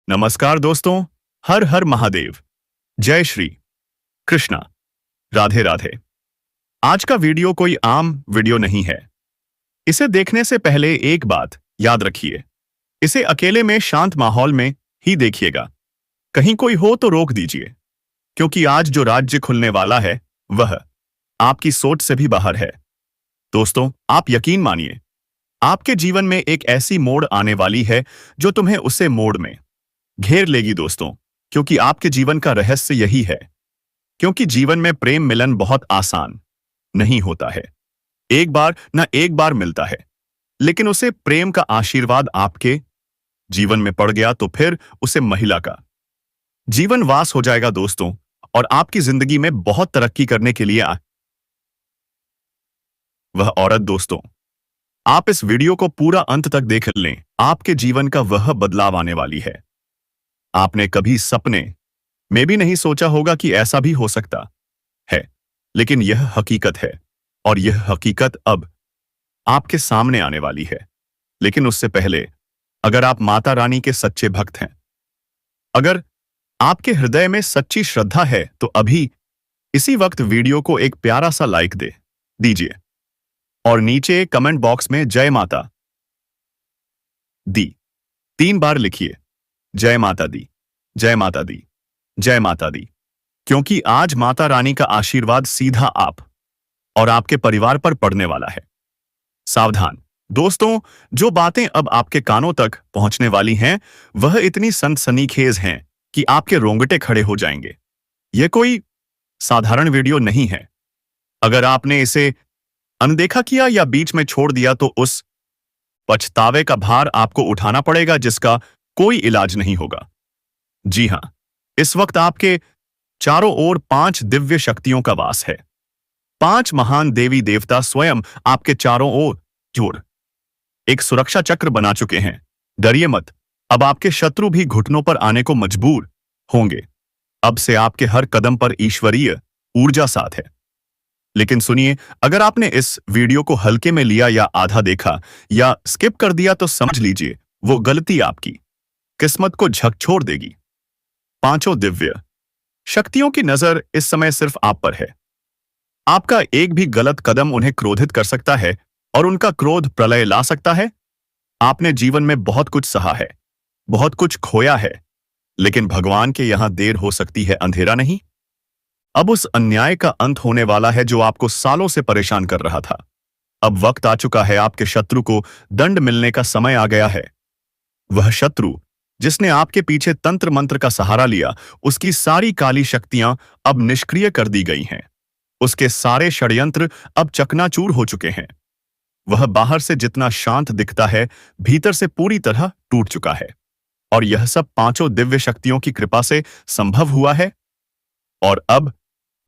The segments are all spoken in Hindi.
नमस्कार दोस्तों। हर हर महादेव। जय श्री कृष्णा। राधे राधे। आज का वीडियो कोई आम वीडियो नहीं है। इसे देखने से पहले एक बात याद रखिए। इसे अकेले में शांत माहौल में ही देखिएगा। कहीं कोई हो तो रोक दीजिए, क्योंकि आज जो राज्य खुलने वाला है वह आपकी सोच से भी बाहर है। दोस्तों, आप यकीन मानिए, आपके जीवन में एक ऐसी मोड़ आने वाली है जो तुम्हें उसे मोड़ में घेर लेगी दोस्तों। क्योंकि आपके जीवन का रहस्य यही है। क्योंकि जीवन में प्रेम मिलन बहुत आसान नहीं होता है। एक बार न एक बार मिलता है, लेकिन उसे प्रेम का आशीर्वाद आपके जीवन में पड़ गया तो फिर उसे महिला का जीवन वास हो जाएगा दोस्तों। और आपकी जिंदगी में बहुत तरक्की करने के लिए वह औरत दोस्तों। आप इस वीडियो को पूरा अंत तक देख लें, आपके जीवन का वह बदलाव आने वाली है। आपने कभी सपने में भी नहीं सोचा होगा कि ऐसा भी हो सकता है, लेकिन यह हकीकत है। और यह हकीकत अब आपके सामने आने वाली है। लेकिन उससे पहले, अगर आप माता रानी के सच्चे भक्त हैं, अगर आपके हृदय में सच्ची श्रद्धा है, तो अभी इसी वक्त वीडियो को एक प्यारा सा लाइक दे दीजिए और नीचे कमेंट बॉक्स में जय माता दी 3 बार लिखिए। जय माता दी, जय माता दी, जय माता दी। क्योंकि आज माता रानी का आशीर्वाद सीधा आप और आपके परिवार पर पड़ने वाला है। सावधान दोस्तों, जो बातें अब आपके कानों तक पहुंचने वाली हैं वह इतनी सनसनीखेज हैं कि आपके रोंगटे खड़े हो जाएंगे। यह कोई साधारण वीडियो नहीं है। अगर आपने इसे अनदेखा किया या बीच में छोड़ दिया तो उस पछतावे का भार आपको उठाना पड़ेगा, जिसका कोई इलाज नहीं होगा। जी हां, इस वक्त आपके चारों ओर 5 दिव्य शक्तियों का वास है। 5 महान देवी देवता स्वयं आपके चारों ओर जोड़ एक सुरक्षा चक्र बना चुके हैं। डरिए मत, अब आपके शत्रु भी घुटनों पर आने को मजबूर होंगे। अब से आपके हर कदम पर ईश्वरीय ऊर्जा साथ है। लेकिन सुनिए, अगर आपने इस वीडियो को हल्के में लिया या आधा देखा या स्किप कर दिया तो समझ लीजिए वो गलती आपकी किस्मत को झकझोर देगी। 5 दिव्य शक्तियों की नजर इस समय सिर्फ आप पर है। आपका एक भी गलत कदम उन्हें क्रोधित कर सकता है और उनका क्रोध प्रलय ला सकता है। आपने जीवन में बहुत कुछ सहा है, बहुत कुछ खोया है, लेकिन भगवान के यहां देर हो सकती है, अंधेरा नहीं। अब उस अन्याय का अंत होने वाला है जो आपको सालों से परेशान कर रहा था। अब वक्त आ चुका है, आपके शत्रु को दंड मिलने का समय आ गया है। वह शत्रु जिसने आपके पीछे तंत्र मंत्र का सहारा लिया, उसकी सारी काली शक्तियां अब निष्क्रिय कर दी गई हैं। उसके सारे षड्यंत्र अब चकनाचूर हो चुके हैं। वह बाहर से जितना शांत दिखता है, भीतर से पूरी तरह टूट चुका है। और यह सब 5 दिव्य शक्तियों की कृपा से संभव हुआ है। और अब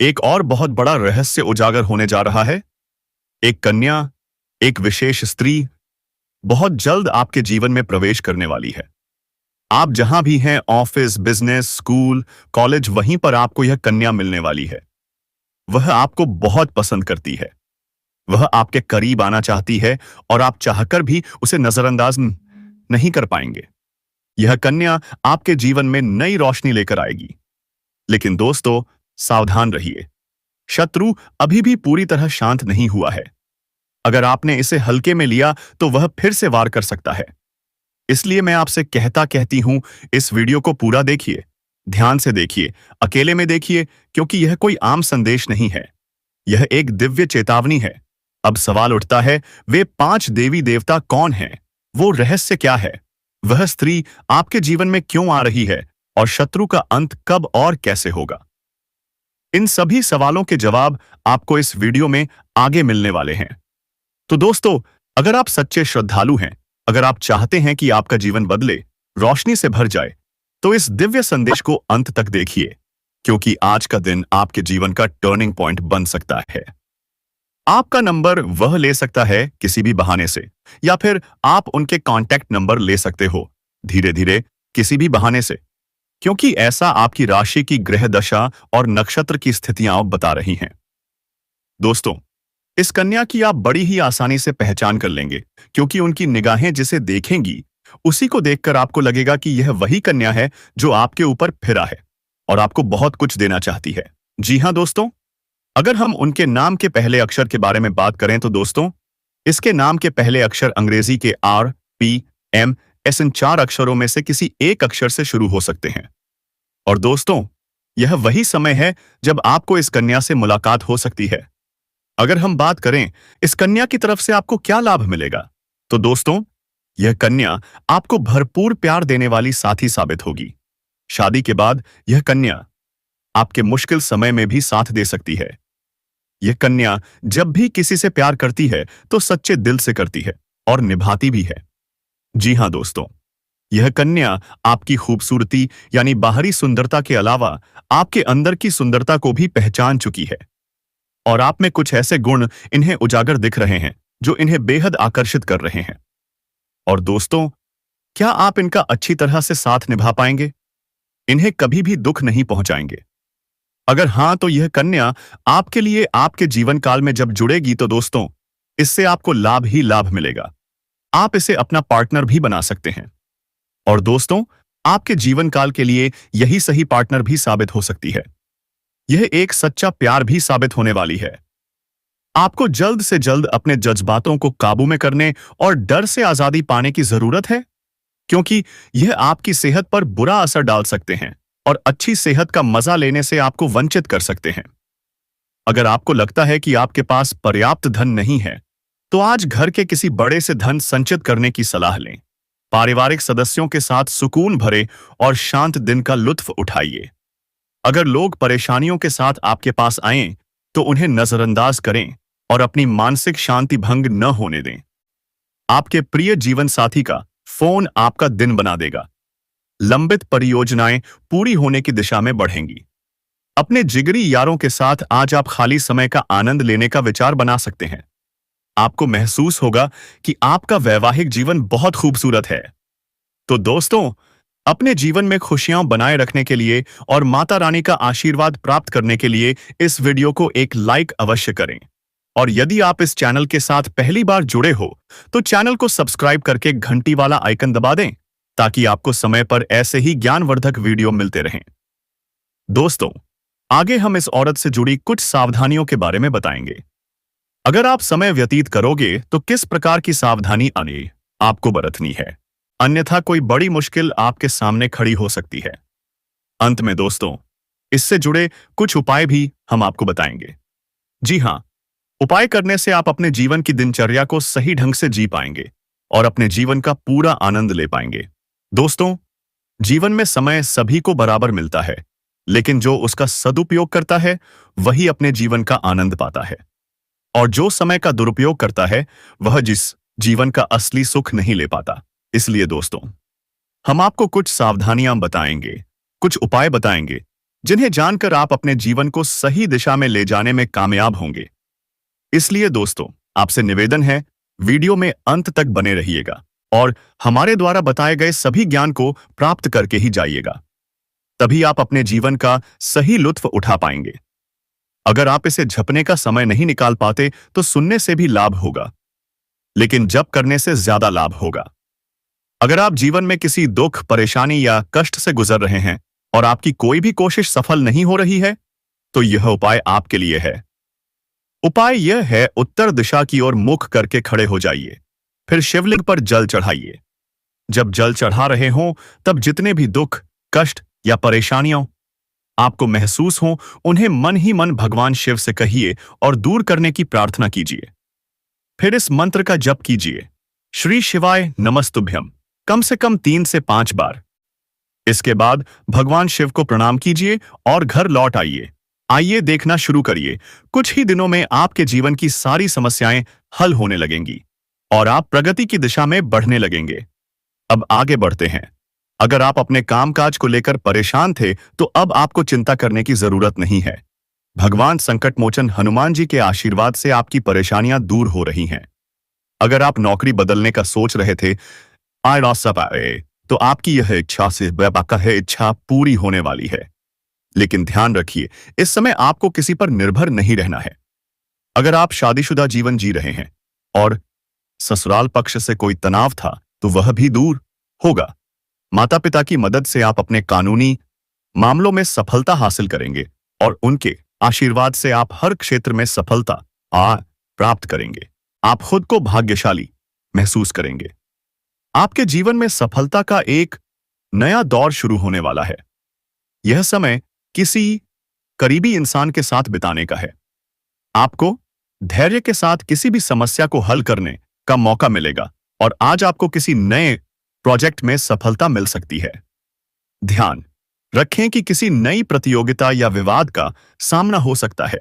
एक और बहुत बड़ा रहस्य उजागर होने जा रहा है। एक कन्या, एक विशेष स्त्री बहुत जल्द आपके जीवन में प्रवेश करने वाली है। आप जहां भी हैं, ऑफिस, बिजनेस, स्कूल, कॉलेज, वहीं पर आपको यह कन्या मिलने वाली है। वह आपको बहुत पसंद करती है। वह आपके करीब आना चाहती है और आप चाहकर भी उसे नजरअंदाज नहीं कर पाएंगे। यह कन्या आपके जीवन में नई रोशनी लेकर आएगी। लेकिन दोस्तों, सावधान रहिए। शत्रु अभी भी पूरी तरह शांत नहीं हुआ है। अगर आपने इसे हल्के में लिया तो वह फिर से वार कर सकता है। इसलिए मैं आपसे कहती हूं, इस वीडियो को पूरा देखिए, ध्यान से देखिए, अकेले में देखिए, क्योंकि यह कोई आम संदेश नहीं है। यह एक दिव्य चेतावनी है। अब सवाल उठता है, वे 5 देवी देवता कौन हैं? वो रहस्य क्या है? वह स्त्री आपके जीवन में क्यों आ रही है? और शत्रु का अंत कब और कैसे होगा? इन सभी सवालों के जवाब आपको इस वीडियो में आगे मिलने वाले हैं। तो दोस्तों, अगर आप सच्चे श्रद्धालु हैं, अगर आप चाहते हैं कि आपका जीवन बदले, रोशनी से भर जाए, तो इस दिव्य संदेश को अंत तक देखिए, क्योंकि आज का दिन आपके जीवन का टर्निंग पॉइंट बन सकता है। आपका नंबर वह ले सकता है किसी भी बहाने से, या फिर आप उनके कॉन्टैक्ट नंबर ले सकते हो धीरे धीरे किसी भी बहाने से, क्योंकि ऐसा आपकी राशि की ग्रह दशा और नक्षत्र की स्थितियां बता रही हैं। दोस्तों, इस कन्या की आप बड़ी ही आसानी से पहचान कर लेंगे, क्योंकि उनकी निगाहें जिसे देखेंगी उसी को देखकर आपको लगेगा कि यह वही कन्या है जो आपके ऊपर फिरा है और आपको बहुत कुछ देना चाहती है। जी हाँ दोस्तों, अगर हम उनके नाम के पहले अक्षर के बारे में बात करें तो दोस्तों, इसके नाम के पहले अक्षर अंग्रेजी के आर, पी, एम, एस इन 4 अक्षरों में से किसी एक अक्षर से शुरू हो सकते हैं। और दोस्तों, यह वही समय है जब आपको इस कन्या से मुलाकात हो सकती है। अगर हम बात करें इस कन्या की तरफ से आपको क्या लाभ मिलेगा, तो दोस्तों, यह कन्या आपको भरपूर प्यार देने वाली साथी साबित होगी। शादी के बाद यह कन्या आपके मुश्किल समय में भी साथ दे सकती है। यह कन्या जब भी किसी से प्यार करती है तो सच्चे दिल से करती है और निभाती भी है। जी हाँ दोस्तों, यह कन्या आपकी खूबसूरती यानी बाहरी सुंदरता के अलावा आपके अंदर की सुंदरता को भी पहचान चुकी है और आप में कुछ ऐसे गुण इन्हें उजागर दिख रहे हैं जो इन्हें बेहद आकर्षित कर रहे हैं। और दोस्तों, क्या आप इनका अच्छी तरह से साथ निभा पाएंगे? इन्हें कभी भी दुख नहीं पहुंचाएंगे? अगर हां, तो यह कन्या आपके लिए आपके जीवन काल में जब जुड़ेगी तो दोस्तों, इससे आपको लाभ ही लाभ मिलेगा। आप इसे अपना पार्टनर भी बना सकते हैं। और दोस्तों, आपके जीवन काल के लिए यही सही पार्टनर भी साबित हो सकती है। यह एक सच्चा प्यार भी साबित होने वाली है। आपको जल्द से जल्द अपने जज्बातों को काबू में करने और डर से आजादी पाने की जरूरत है, क्योंकि यह आपकी सेहत पर बुरा असर डाल सकते हैं और अच्छी सेहत का मजा लेने से आपको वंचित कर सकते हैं। अगर आपको लगता है कि आपके पास पर्याप्त धन नहीं है, तो आज घर के किसी बड़े से धन संचित करने की सलाह लें। पारिवारिक सदस्यों के साथ सुकून भरे और शांत दिन का लुत्फ उठाइए। अगर लोग परेशानियों के साथ आपके पास आएं, तो उन्हें नजरअंदाज करें और अपनी मानसिक शांति भंग न होने दें। आपके प्रिय जीवन साथी का फोन आपका दिन बना देगा। लंबित परियोजनाएं पूरी होने की दिशा में बढ़ेंगी। अपने जिगरी यारों के साथ आज आप खाली समय का आनंद लेने का विचार बना सकते हैं। आपको महसूस होगा कि आपका वैवाहिक जीवन बहुत खूबसूरत है। तो दोस्तों, अपने जीवन में खुशियां बनाए रखने के लिए और माता रानी का आशीर्वाद प्राप्त करने के लिए इस वीडियो को एक लाइक अवश्य करें। और यदि आप इस चैनल के साथ पहली बार जुड़े हो तो चैनल को सब्सक्राइब करके घंटी वाला आइकन दबा दें, ताकि आपको समय पर ऐसे ही ज्ञानवर्धक वीडियो मिलते रहें। दोस्तों, आगे हम इस औरत से जुड़ी कुछ सावधानियों के बारे में बताएंगे। अगर आप समय व्यतीत करोगे तो किस प्रकार की सावधानी आपको बरतनी है, अन्यथा कोई बड़ी मुश्किल आपके सामने खड़ी हो सकती है। अंत में दोस्तों, इससे जुड़े कुछ उपाय भी हम आपको बताएंगे। जी हाँ, उपाय करने से आप अपने जीवन की दिनचर्या को सही ढंग से जी पाएंगे और अपने जीवन का पूरा आनंद ले पाएंगे। दोस्तों, जीवन में समय सभी को बराबर मिलता है, लेकिन जो उसका सदुपयोग करता है वही अपने जीवन का आनंद पाता है। और जो समय का दुरुपयोग करता है वह जिस जीवन का असली सुख नहीं ले पाता। इसलिए दोस्तों, हम आपको कुछ सावधानियां बताएंगे, कुछ उपाय बताएंगे, जिन्हें जानकर आप अपने जीवन को सही दिशा में ले जाने में कामयाब होंगे। इसलिए दोस्तों, आपसे निवेदन है, वीडियो में अंत तक बने रहिएगा और हमारे द्वारा बताए गए सभी ज्ञान को प्राप्त करके ही जाइएगा। तभी आप अपने जीवन का सही लुत्फ उठा पाएंगे। अगर आप इसे झपने का समय नहीं निकाल पाते तो सुनने से भी लाभ होगा, लेकिन जप करने से ज्यादा लाभ होगा। अगर आप जीवन में किसी दुख, परेशानी या कष्ट से गुजर रहे हैं और आपकी कोई भी कोशिश सफल नहीं हो रही है, तो यह उपाय आपके लिए है। उपाय यह है, उत्तर दिशा की ओर मुख करके खड़े हो जाइए, फिर शिवलिंग पर जल चढ़ाइए। जब जल चढ़ा रहे हों, तब जितने भी दुख, कष्ट या परेशानियां आपको महसूस हो, उन्हें मन ही मन भगवान शिव से कहिए और दूर करने की प्रार्थना कीजिए। फिर इस मंत्र का जप कीजिए, श्री शिवाय नमस्तुभ्यम, कम से कम 3 से 5 बार। इसके बाद भगवान शिव को प्रणाम कीजिए और घर लौट आइए देखना शुरू करिए। कुछ ही दिनों में आपके जीवन की सारी समस्याएं हल होने लगेंगी और आप प्रगति की दिशा में बढ़ने लगेंगे। अब आगे बढ़ते हैं। अगर आप अपने कामकाज को लेकर परेशान थे, तो अब आपको चिंता करने की जरूरत नहीं है। भगवान संकट मोचन हनुमान जी के आशीर्वाद से आपकी परेशानियां दूर हो रही हैं। अगर आप नौकरी बदलने का सोच रहे थे, तो आपकी यह इच्छा पूरी होने वाली है। लेकिन ध्यान रखिए, इस समय आपको किसी पर निर्भर नहीं रहना है। अगर आप शादीशुदा जीवन जी रहे हैं और ससुराल पक्ष से कोई तनाव था, तो वह भी दूर होगा। माता पिता की मदद से आप अपने कानूनी मामलों में सफलता हासिल करेंगे और उनके आशीर्वाद से आप हर क्षेत्र में सफलता आ प्राप्त करेंगे। आप खुद को भाग्यशाली महसूस करेंगे। आपके जीवन में सफलता का एक नया दौर शुरू होने वाला है। यह समय किसी करीबी इंसान के साथ बिताने का है। आपको धैर्य के साथ किसी भी समस्या को हल करने का मौका मिलेगा और आज आपको किसी नए प्रोजेक्ट में सफलता मिल सकती है। ध्यान रखें कि किसी नई प्रतियोगिता या विवाद का सामना हो सकता है,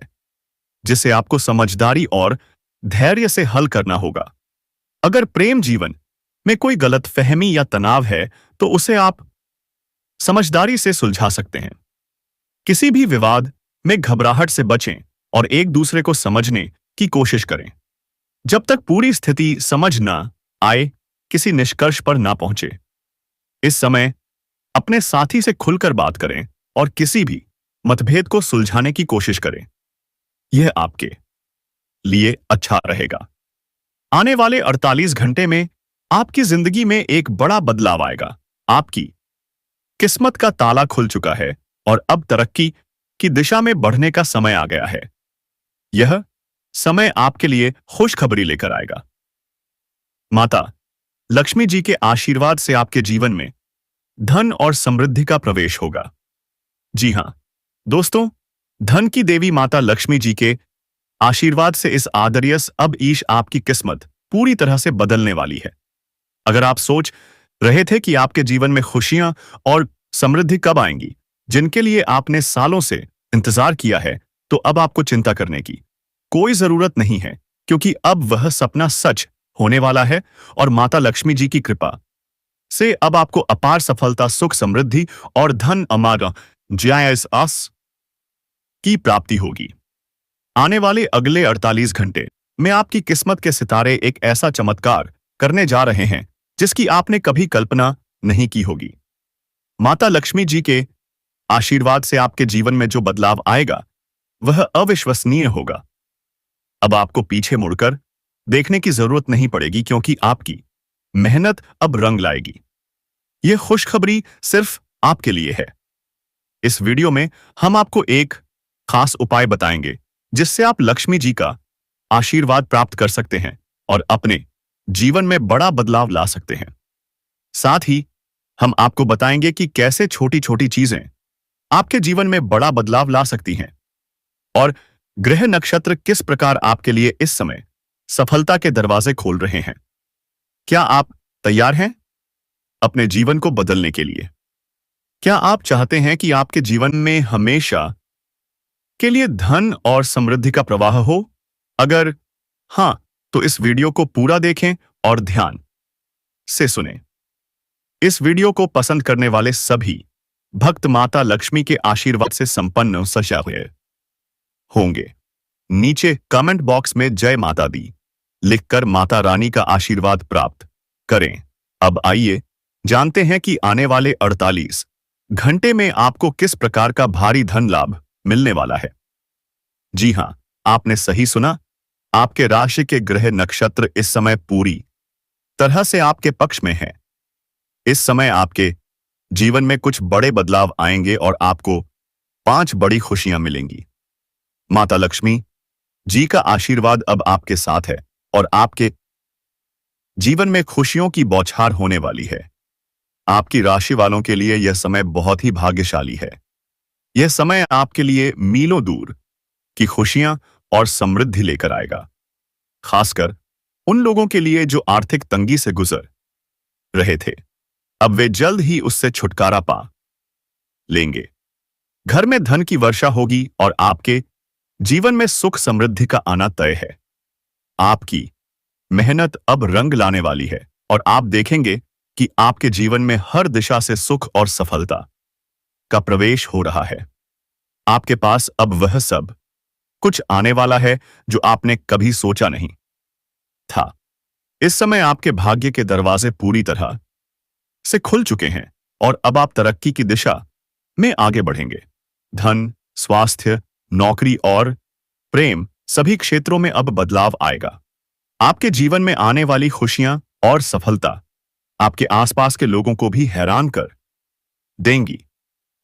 जिसे आपको समझदारी और धैर्य से हल करना होगा। अगर प्रेम जीवन में कोई गलतफहमी या तनाव है, तो उसे आप समझदारी से सुलझा सकते हैं। किसी भी विवाद में घबराहट से बचें और एक दूसरे को समझने की कोशिश करें। जब तक पूरी स्थिति समझ ना आए, किसी निष्कर्ष पर ना पहुंचे। इस समय अपने साथी से खुलकर बात करें और किसी भी मतभेद को सुलझाने की कोशिश करें। यह आपके लिए अच्छा रहेगा। आने वाले 48 घंटे में आपकी जिंदगी में एक बड़ा बदलाव आएगा। आपकी किस्मत का ताला खुल चुका है और अब तरक्की की दिशा में बढ़ने का समय आ गया है। यह समय आपके लिए खुशखबरी लेकर आएगा। माता लक्ष्मी जी के आशीर्वाद से आपके जीवन में धन और समृद्धि का प्रवेश होगा। जी हां दोस्तों, धन की देवी माता लक्ष्मी जी के आशीर्वाद से इस आदर्यस अब ईश आपकी किस्मत पूरी तरह से बदलने वाली है। अगर आप सोच रहे थे कि आपके जीवन में खुशियां और समृद्धि कब आएंगी, जिनके लिए आपने सालों से इंतजार किया है, तो अब आपको चिंता करने की कोई जरूरत नहीं है, क्योंकि अब वह सपना सच होने वाला है और माता लक्ष्मी जी की कृपा से अब आपको अपार सफलता, सुख, समृद्धि और धन अमार जयास की प्राप्ति होगी। आने वाले अगले 48 घंटे में आपकी किस्मत के सितारे एक ऐसा चमत्कार करने जा रहे हैं जिसकी आपने कभी कल्पना नहीं की होगी। माता लक्ष्मी जी के आशीर्वाद से आपके जीवन में जो बदलाव आएगा वह अविश्वसनीय होगा। अब आपको पीछे मुड़कर देखने की जरूरत नहीं पड़ेगी, क्योंकि आपकी मेहनत अब रंग लाएगी। यह खुशखबरी सिर्फ आपके लिए है। इस वीडियो में हम आपको एक खास उपाय बताएंगे जिससे आप लक्ष्मी जी का आशीर्वाद प्राप्त कर सकते हैं और अपने जीवन में बड़ा बदलाव ला सकते हैं। साथ ही हम आपको बताएंगे कि कैसे छोटी छोटी चीजें आपके जीवन में बड़ा बदलाव ला सकती हैं और ग्रह नक्षत्र किस प्रकार आपके लिए इस समय सफलता के दरवाजे खोल रहे हैं। क्या आप तैयार हैं अपने जीवन को बदलने के लिए? क्या आप चाहते हैं कि आपके जीवन में हमेशा के लिए धन और समृद्धि का प्रवाह हो? अगर हां, तो इस वीडियो को पूरा देखें और ध्यान से सुनें। इस वीडियो को पसंद करने वाले सभी भक्त माता लक्ष्मी के आशीर्वाद से संपन्न सजा हुए होंगे। नीचे कमेंट बॉक्स में जय माता दी लिखकर माता रानी का आशीर्वाद प्राप्त करें। अब आइए जानते हैं कि आने वाले 48 घंटे में आपको किस प्रकार का भारी धन लाभ मिलने वाला है। जी हां, आपने सही सुना। आपके राशि के ग्रह नक्षत्र इस समय पूरी तरह से आपके पक्ष में हैं। इस समय आपके जीवन में कुछ बड़े बदलाव आएंगे और आपको 5 बड़ी खुशियां मिलेंगी। माता लक्ष्मी जी का आशीर्वाद अब आपके साथ है और आपके जीवन में खुशियों की बौछार होने वाली है। आपकी राशि वालों के लिए यह समय बहुत ही भाग्यशाली है। यह समय आपके लिए मीलों दूर की खुशियां और समृद्धि लेकर आएगा, खासकर उन लोगों के लिए जो आर्थिक तंगी से गुजर रहे थे। अब वे जल्द ही उससे छुटकारा पा लेंगे। घर में धन की वर्षा होगी और आपके जीवन में सुख समृद्धि का आना तय है। आपकी मेहनत अब रंग लाने वाली है और आप देखेंगे कि आपके जीवन में हर दिशा से सुख और सफलता का प्रवेश हो रहा है। आपके पास अब वह सब कुछ आने वाला है जो आपने कभी सोचा नहीं था। इस समय आपके भाग्य के दरवाजे पूरी तरह से खुल चुके हैं और अब आप तरक्की की दिशा में आगे बढ़ेंगे। धन, स्वास्थ्य, नौकरी और प्रेम सभी क्षेत्रों में अब बदलाव आएगा। आपके जीवन में आने वाली खुशियां और सफलता आपके आसपास के लोगों को भी हैरान कर देंगी।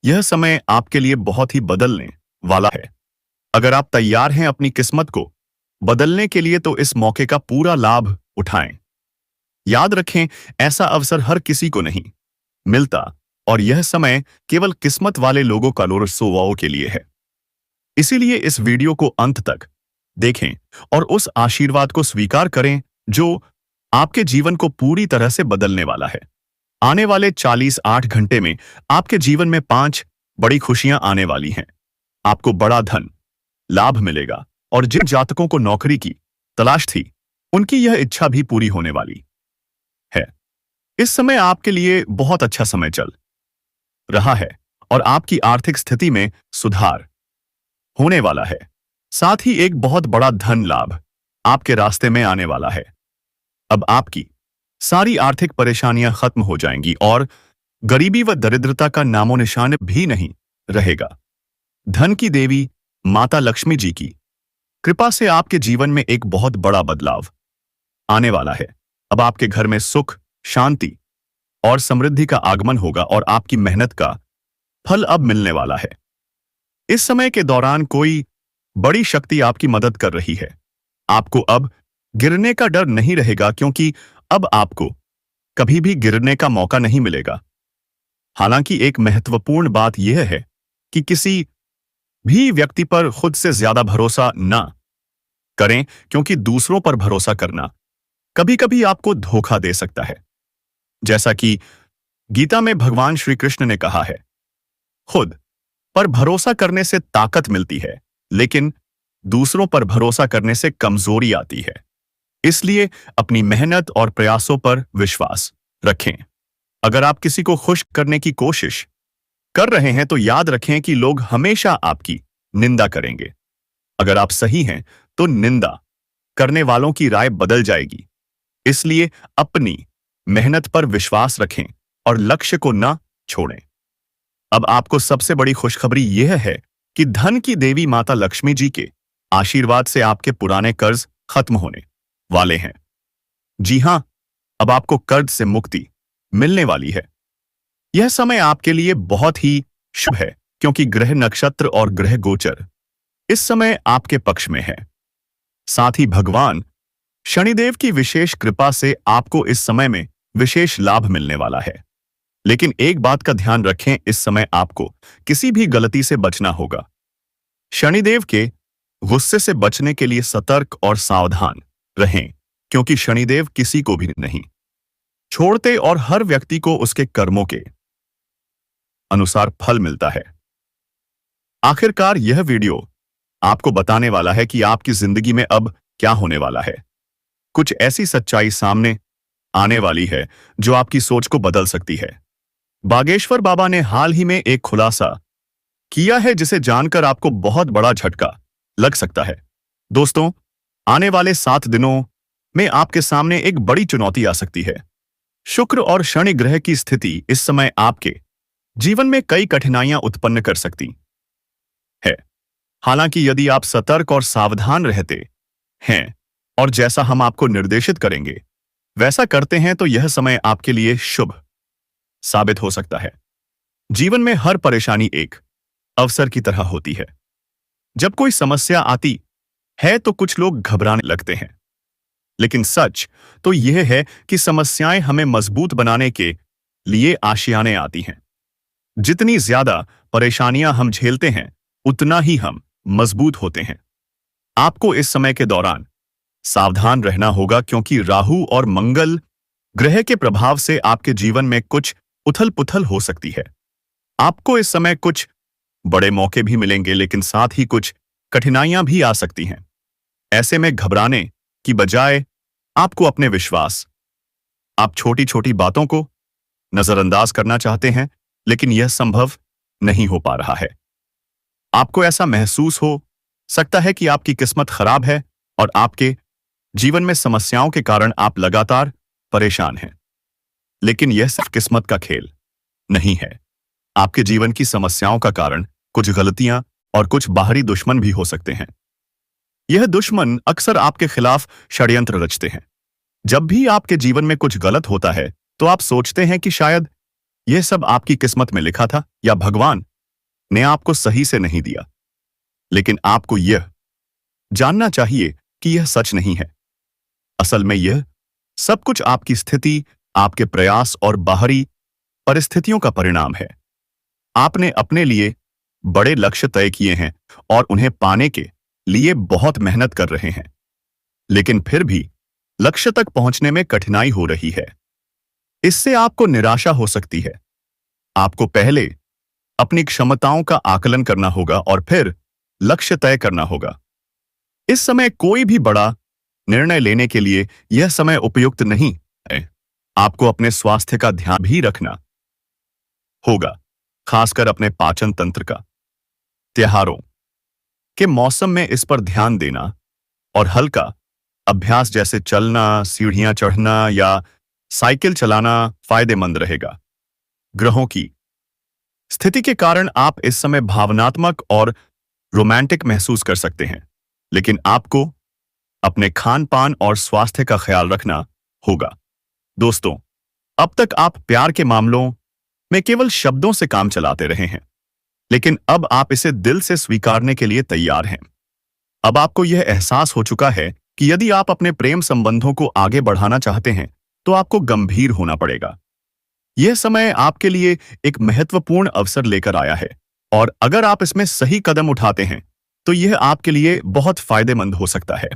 यह समय आपके लिए बहुत ही बदलने वाला है। अगर आप तैयार हैं अपनी किस्मत को बदलने के लिए तो इस मौके का पूरा लाभ उठाएं। याद रखें, ऐसा अवसर हर किसी को नहीं मिलता और यह समय केवल किस्मत वाले लोगों का लोरसोवाओं के लिए है। इसीलिए इस वीडियो को अंत तक देखें और उस आशीर्वाद को स्वीकार करें जो आपके जीवन को पूरी तरह से बदलने वाला है। आने वाले 48 घंटे में आपके जीवन में 5 बड़ी खुशियां आने वाली हैं। आपको बड़ा धन लाभ मिलेगा और जिन जातकों को नौकरी की तलाश थी उनकी यह इच्छा भी पूरी होने वाली है। इस समय आपके लिए बहुत अच्छा समय चल रहा है और आपकी आर्थिक स्थिति में सुधार होने वाला है। साथ ही एक बहुत बड़ा धन लाभ आपके रास्ते में आने वाला है। अब आपकी सारी आर्थिक परेशानियां खत्म हो जाएंगी और गरीबी व दरिद्रता का नामो निशान भी नहीं रहेगा। धन की देवी माता लक्ष्मी जी की कृपा से आपके जीवन में एक बहुत बड़ा बदलाव आने वाला है। अब आपके घर में सुख, शांति और समृद्धि का आगमन होगा और आपकी मेहनत का फल अब मिलने वाला है। इस समय के दौरान कोई बड़ी शक्ति आपकी मदद कर रही है। आपको अब गिरने का डर नहीं रहेगा क्योंकि अब आपको कभी भी गिरने का मौका नहीं मिलेगा। हालांकि एक महत्वपूर्ण बात यह है कि किसी भी व्यक्ति पर खुद से ज्यादा भरोसा न करें क्योंकि दूसरों पर भरोसा करना कभी-कभी आपको धोखा दे सकता है। जैसा कि गीता में भगवान श्री कृष्ण ने कहा है, खुद पर भरोसा करने से ताकत मिलती है, लेकिन दूसरों पर भरोसा करने से कमजोरी आती है। इसलिए अपनी मेहनत और प्रयासों पर विश्वास रखें। अगर आप किसी को खुश करने की कोशिश कर रहे हैं तो याद रखें कि लोग हमेशा आपकी निंदा करेंगे। अगर आप सही हैं तो निंदा करने वालों की राय बदल जाएगी। इसलिए अपनी मेहनत पर विश्वास रखें और लक्ष्य को न छोड़ें। अब आपको सबसे बड़ी खुशखबरी यह है कि धन की देवी माता लक्ष्मी जी के आशीर्वाद से आपके पुराने कर्ज खत्म होने वाले हैं। जी हां, अब आपको कर्ज से मुक्ति मिलने वाली है। यह समय आपके लिए बहुत ही शुभ है क्योंकि ग्रह नक्षत्र और ग्रह गोचर इस समय आपके पक्ष में है। साथ ही भगवान शनिदेव की विशेष कृपा से आपको इस समय में विशेष लाभ मिलने वाला है। लेकिन एक बात का ध्यान रखें, इस समय आपको किसी भी गलती से बचना होगा। शनिदेव के गुस्से से बचने के लिए सतर्क और सावधान रहें क्योंकि शनिदेव किसी को भी नहीं छोड़ते और हर व्यक्ति को उसके कर्मों के अनुसार फल मिलता है। आखिरकार यह वीडियो आपको बताने वाला है कि आपकी जिंदगी में अब क्या होने वाला है। कुछ ऐसी सच्चाई सामने आने वाली है जो आपकी सोच को बदल सकती है। बागेश्वर बाबा ने हाल ही में एक खुलासा किया है जिसे जानकर आपको बहुत बड़ा झटका लग सकता है। दोस्तों, आने वाले 7 दिनों में आपके सामने एक बड़ी चुनौती आ सकती है। शुक्र और शनि ग्रह की स्थिति इस समय आपके जीवन में कई कठिनाइयां उत्पन्न कर सकती है। हालांकि यदि आप सतर्क और सावधान रहते हैं और जैसा हम आपको निर्देशित करेंगे वैसा करते हैं तो यह समय आपके लिए शुभ साबित हो सकता है। जीवन में हर परेशानी एक अवसर की तरह होती है। जब कोई समस्या आती है तो कुछ लोग घबराने लगते हैं, लेकिन सच तो यह है कि समस्याएं हमें मजबूत बनाने के लिए आशियाने आती हैं। जितनी ज्यादा परेशानियां हम झेलते हैं उतना ही हम मजबूत होते हैं। आपको इस समय के दौरान सावधान रहना होगा क्योंकि राहु और मंगल ग्रह के प्रभाव से आपके जीवन में कुछ उथल-पुथल हो सकती है। आपको इस समय कुछ बड़े मौके भी मिलेंगे लेकिन साथ ही कुछ कठिनाइयां भी आ सकती हैं। ऐसे में घबराने की बजाय आपको अपने विश्वास, आप छोटी-छोटी बातों को नजरअंदाज करना चाहते हैं लेकिन यह संभव नहीं हो पा रहा है। आपको ऐसा महसूस हो सकता है कि आपकी किस्मत खराब है और आपके जीवन में समस्याओं के कारण आप लगातार परेशान हैं। लेकिन यह सिर्फ किस्मत का खेल नहीं है। आपके जीवन की समस्याओं का कारण कुछ गलतियां और कुछ बाहरी दुश्मन भी हो सकते हैं। यह दुश्मन अक्सर आपके खिलाफ षड्यंत्र रचते हैं। जब भी आपके जीवन में कुछ गलत होता है तो आप सोचते हैं कि शायद यह सब आपकी किस्मत में लिखा था या भगवान ने आपको सही से नहीं दिया। लेकिन आपको यह जानना चाहिए कि यह सच नहीं है। असल में यह सब कुछ आपकी स्थिति, आपके प्रयास और बाहरी परिस्थितियों का परिणाम है। आपने अपने लिए बड़े लक्ष्य तय किए हैं और उन्हें पाने के लिए बहुत मेहनत कर रहे हैं, लेकिन फिर भी लक्ष्य तक पहुंचने में कठिनाई हो रही है। इससे आपको निराशा हो सकती है। आपको पहले अपनी क्षमताओं का आकलन करना होगा और फिर लक्ष्य तय करना होगा। इस समय कोई भी बड़ा निर्णय लेने के लिए यह समय उपयुक्त नहीं है। आपको अपने स्वास्थ्य का ध्यान भी रखना होगा, खासकर अपने पाचन तंत्र का। त्योहारों के मौसम में इस पर ध्यान देना और हल्का अभ्यास जैसे चलना, सीढ़ियां चढ़ना या साइकिल चलाना फायदेमंद रहेगा। ग्रहों की स्थिति के कारण आप इस समय भावनात्मक और रोमांटिक महसूस कर सकते हैं, लेकिन आपको अपने खान पान और स्वास्थ्य का ख्याल रखना होगा। दोस्तों, अब तक आप प्यार के मामलों में केवल शब्दों से काम चलाते रहे हैं, लेकिन अब आप इसे दिल से स्वीकारने के लिए तैयार हैं। अब आपको यह एहसास हो चुका है कि यदि आप अपने प्रेम संबंधों को आगे बढ़ाना चाहते हैं तो आपको गंभीर होना पड़ेगा। यह समय आपके लिए एक महत्वपूर्ण अवसर लेकर आया है और अगर आप इसमें सही कदम उठाते हैं तो यह आपके लिए बहुत फायदेमंद हो सकता है।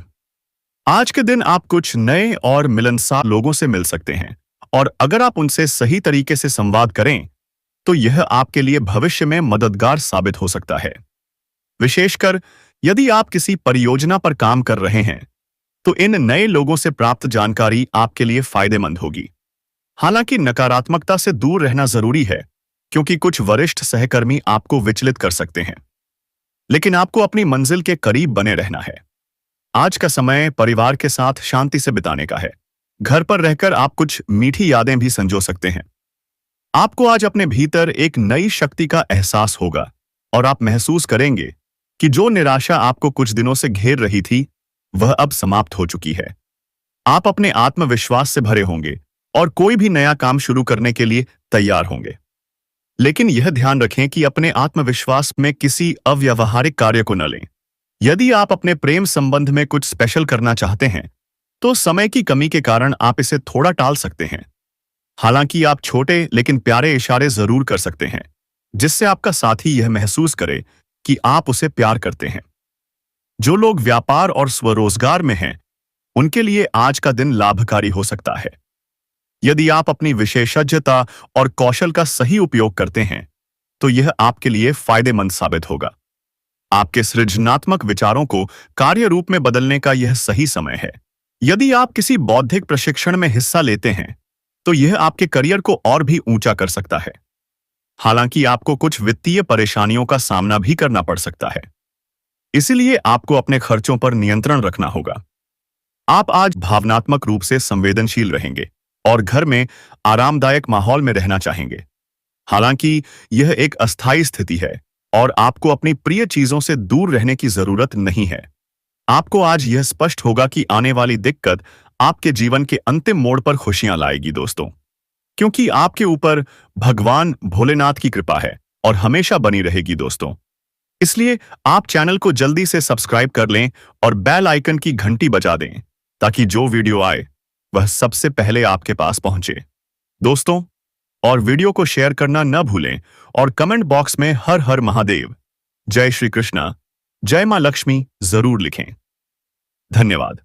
आज के दिन आप कुछ नए और मिलनसार लोगों से मिल सकते हैं और अगर आप उनसे सही तरीके से संवाद करें तो यह आपके लिए भविष्य में मददगार साबित हो सकता है। विशेषकर यदि आप किसी परियोजना पर काम कर रहे हैं तो इन नए लोगों से प्राप्त जानकारी आपके लिए फायदेमंद होगी। हालांकि नकारात्मकता से दूर रहना जरूरी है, क्योंकि कुछ वरिष्ठ सहकर्मी आपको विचलित कर सकते हैं, लेकिन आपको अपनी मंजिल के करीब बने रहना है। आज का समय परिवार के साथ शांति से बिताने का है। घर पर रहकर आप कुछ मीठी यादें भी संजो सकते हैं। आपको आज अपने भीतर एक नई शक्ति का एहसास होगा और आप महसूस करेंगे कि जो निराशा आपको कुछ दिनों से घेर रही थी वह अब समाप्त हो चुकी है। आप अपने आत्मविश्वास से भरे होंगे और कोई भी नया काम शुरू करने के लिए तैयार होंगे। लेकिन यह ध्यान रखें कि अपने आत्मविश्वास में किसी अव्यावहारिक कार्य को न लें। यदि आप अपने प्रेम संबंध में कुछ स्पेशल करना चाहते हैं तो समय की कमी के कारण आप इसे थोड़ा टाल सकते हैं। हालांकि आप छोटे लेकिन प्यारे इशारे जरूर कर सकते हैं, जिससे आपका साथी यह महसूस करे कि आप उसे प्यार करते हैं। जो लोग व्यापार और स्वरोजगार में हैं, उनके लिए आज का दिन लाभकारी हो सकता है। यदि आप अपनी विशेषज्ञता और कौशल का सही उपयोग करते हैं तो यह आपके लिए फायदेमंद साबित होगा। आपके सृजनात्मक विचारों को कार्य रूप में बदलने का यह सही समय है। यदि आप किसी बौद्धिक प्रशिक्षण में हिस्सा लेते हैं तो यह आपके करियर को और भी ऊंचा कर सकता है। हालांकि आपको कुछ वित्तीय परेशानियों का सामना भी करना पड़ सकता है, इसलिए आपको अपने खर्चों पर नियंत्रण रखना होगा। आप आज भावनात्मक रूप से संवेदनशील रहेंगे और घर में आरामदायक माहौल में रहना चाहेंगे। हालांकि यह एक अस्थायी स्थिति है और आपको अपनी प्रिय चीजों से दूर रहने की जरूरत नहीं है। आपको आज यह स्पष्ट होगा कि आने वाली दिक्कत आपके जीवन के अंतिम मोड़ पर खुशियां लाएगी दोस्तों, क्योंकि आपके ऊपर भगवान भोलेनाथ की कृपा है और हमेशा बनी रहेगी दोस्तों। इसलिए आप चैनल को जल्दी से सब्सक्राइब कर लें और बेल आइकन की घंटी बजा दें ताकि जो वीडियो आए वह सबसे पहले आपके पास पहुंचे दोस्तों। और वीडियो को शेयर करना न भूलें और कमेंट बॉक्स में हर हर महादेव, जय श्री कृष्णा, जय मां लक्ष्मी जरूर लिखें। धन्यवाद।